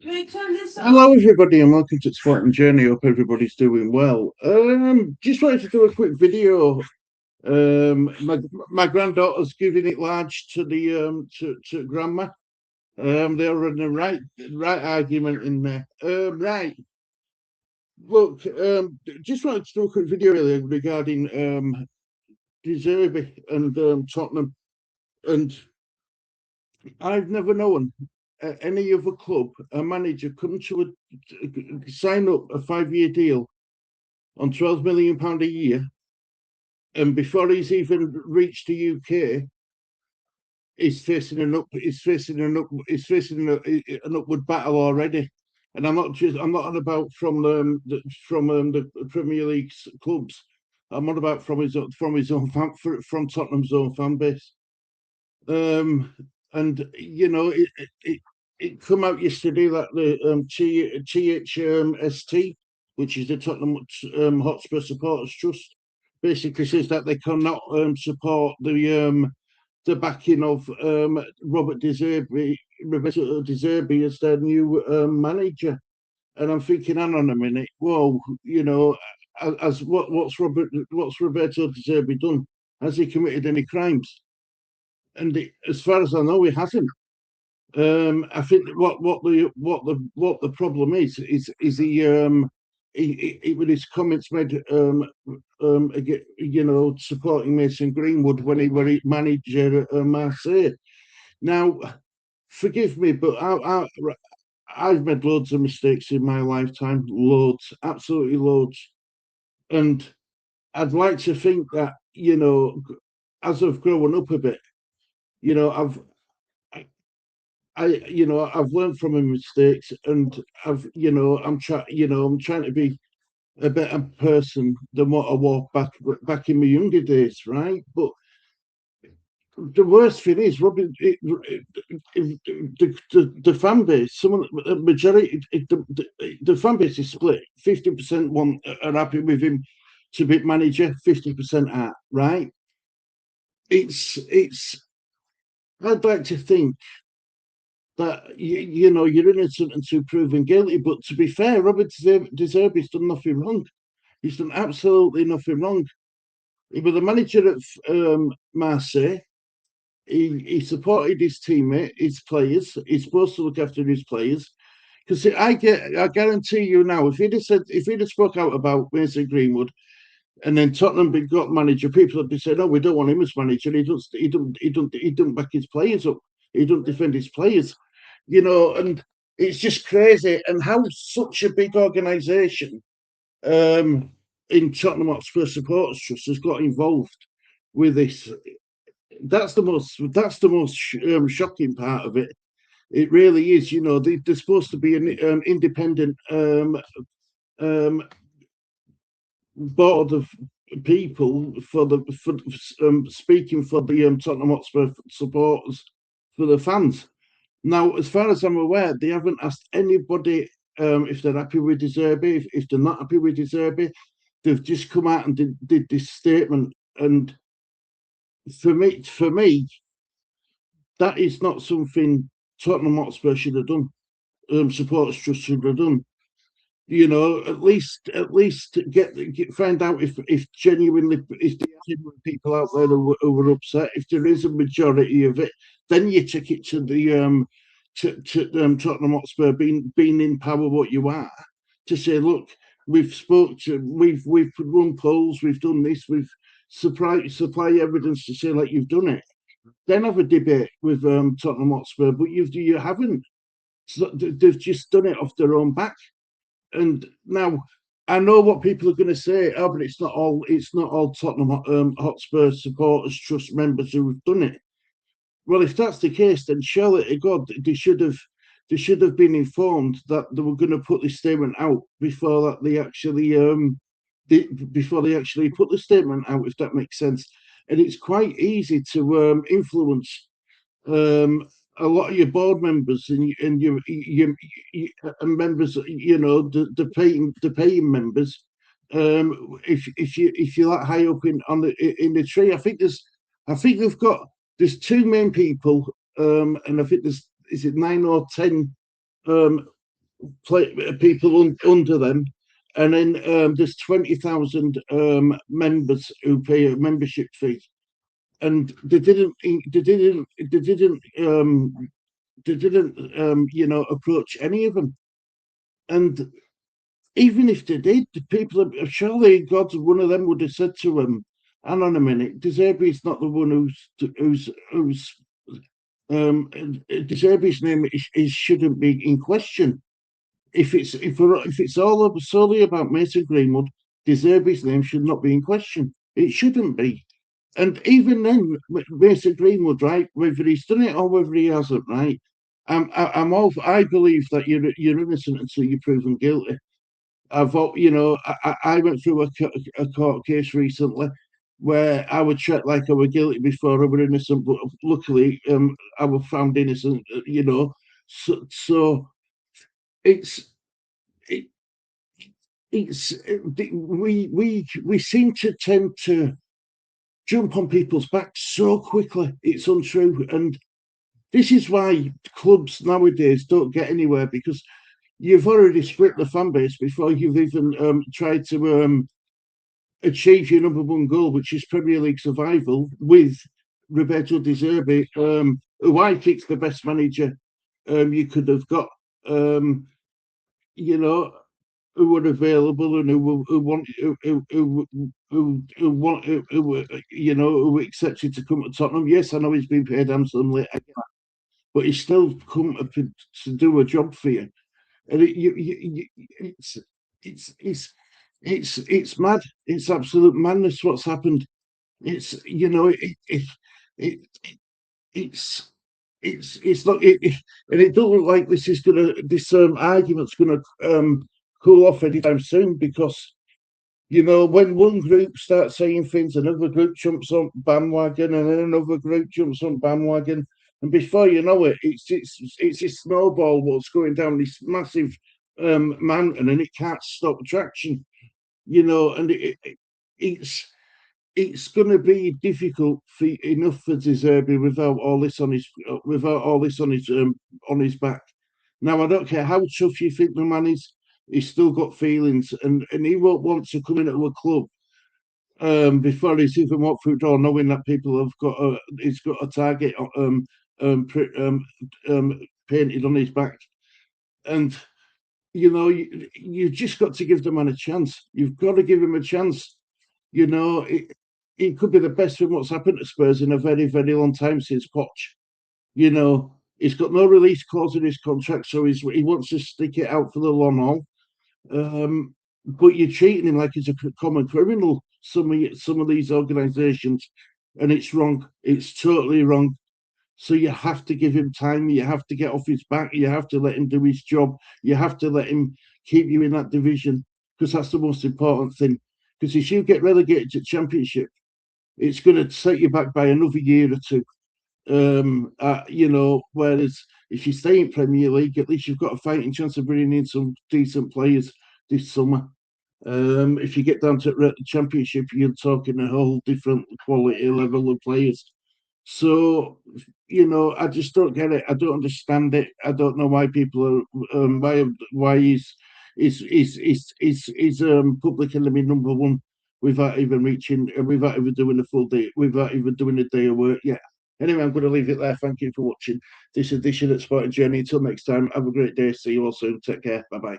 Hello, everybody, and welcome to Sport and Journey. Hope everybody's doing well. Just wanted to do a quick video. My granddaughter's giving it large to the to grandma. They're in the right argument in there. Right. Look, just wanted to do a quick video really regarding Zerbi and Tottenham. And I've never known any other club, a manager, come to sign up a 5-year deal on £12 million a year, and before he's even reached the UK, he's facing an upward battle already. And I'm not on about from the Premier League clubs. I'm on about from his own from Tottenham's own fan base. Um, and it come out yesterday that the THST, which is the Tottenham Hotspur Supporters Trust, basically says that they cannot support the backing of Roberto De Zerbi as their new manager. And I'm thinking, hang on a minute, whoa, as what's Roberto De Zerbi done? Has he committed any crimes? And as far as I know, he hasn't. I think what the problem is he with his comments made supporting Mason Greenwood when he managed Marseille. Now, forgive me, but I've made loads of mistakes in my lifetime, loads, absolutely loads, and I'd like to think that as I've grown up a bit, you know, I've I've learned from my mistakes, and I'm trying to be a better person than what I was back in my younger days, right? But the worst thing is, Robin, the fan base, the majority, the fan base is split. 50% are happy with him to be manager, 50% are right. It's. I'd like to think that you're innocent until proven guilty. But to be fair, Robert De Zerbi's done nothing wrong. He's done absolutely nothing wrong. He was the manager of Marseille. He supported his teammate, his players. He's supposed to look after his players. Because I guarantee you now, if he'd have spoke out about Mason Greenwood, and then Tottenham got manager, people would be saying, "No, we don't want him as manager. He don't back his players up. He don't defend his players." And it's just crazy. And how such a big organisation in Tottenham Hotspur Supporters Trust has got involved with this. That's the most shocking part of it. It really is. They're supposed to be an independent um, board of people for speaking for the Tottenham Hotspur supporters, for the fans. Now, as far as I'm aware, they haven't asked anybody if they're happy with De Zerbi. If they're not happy with De Zerbi, they've just come out and did this statement. And for me, that is not something Tottenham Hotspur should have done. Supporters Trust should have done. At least find out if genuinely if there are genuine people out there who are upset. If there is a majority of it, then you take it to the Tottenham Hotspur being in power what you are, to say, look, we've run polls, we've done this, we've supply evidence to say like you've done it. Then have a debate with Tottenham Hotspur, but you haven't. So they've just done it off their own back. And now I know what people are going to say. Oh, but it's not all Tottenham Hotspur Supporters Trust members who have done it. Well, if that's the case, then surely to God they should have been informed that they were going to put this statement out before that before they actually put the statement out. If that makes sense, and it's quite easy to influence um, a lot of your board members and members, the paying members. If you're that high up in the tree, I think there's two main people, and I think there's is it 9 or 10 people under them, and then there's 20,000 members who pay a membership fee, and they didn't approach any of them. And even if they did, the people surely God, one of them would have said to him, "Hang on a minute, Zerbi's not the one who's Zerbi's name shouldn't be in question. If it's all solely about Mason Greenwood, De Zerbi's name should not be in question. It shouldn't be." And even then, Mason Greenwood, right, whether he's done it or whether he hasn't, right, I believe that you're innocent until you're proven guilty. I went through a court case recently where I was treated like I was guilty before I was innocent, but luckily I was found innocent. So it's it, we seem to tend to jump on people's backs so quickly. It's untrue, and this is why clubs nowadays don't get anywhere, because you've already split the fan base before you've even tried to achieve your number one goal, which is Premier League survival, with Roberto De Zerbi, who I think's the best manager you could have got. You know, who were available and who want who want who accepted to come to Tottenham. Yes, I know he's been paid handsomely, but he's still come to do a job for you. And it's mad. It's absolute madness what's happened. It's it it's it's not and it doesn't look like this argument's gonna cool off anytime soon, because when one group starts saying things, another group jumps on bandwagon, and then another group jumps on bandwagon, and before you know it, it's a snowball what's going down this massive mountain, and it can't stop traction. And it's going to be difficult enough for De Zerbi without all this on his back. Now I don't care how tough you think the man is, he's still got feelings, and he won't want to come into a club before he's even walked through the door, knowing that people have he's got a target um, um, painted on his back, and you just got to give the man a chance. You've got to give him a chance. It could be the best thing what's happened to Spurs in a very, very long time since Poch. He's got no release clause in his contract, so he wants to stick it out for the long haul. But you're treating him like he's a common criminal. Some of these organisations, and it's wrong. It's totally wrong. So you have to give him time. You have to get off his back. You have to let him do his job. You have to let him keep you in that division, because that's the most important thing. Because if you get relegated to Championship, it's going to set you back by another year or two. Whereas if you stay in Premier League, at least you've got a fighting chance of bringing in some decent players this summer. If you get down to the Championship, you're talking a whole different quality level of players. So, I just don't get it. I don't understand it. I don't know why people are why he's public enemy number one without even without even doing a full day, without even doing a day of work yet. Anyway, I'm going to leave it there. Thank you for watching this edition at Sporting Journey. Until next time, have a great day. See you all soon. Take care. Bye bye.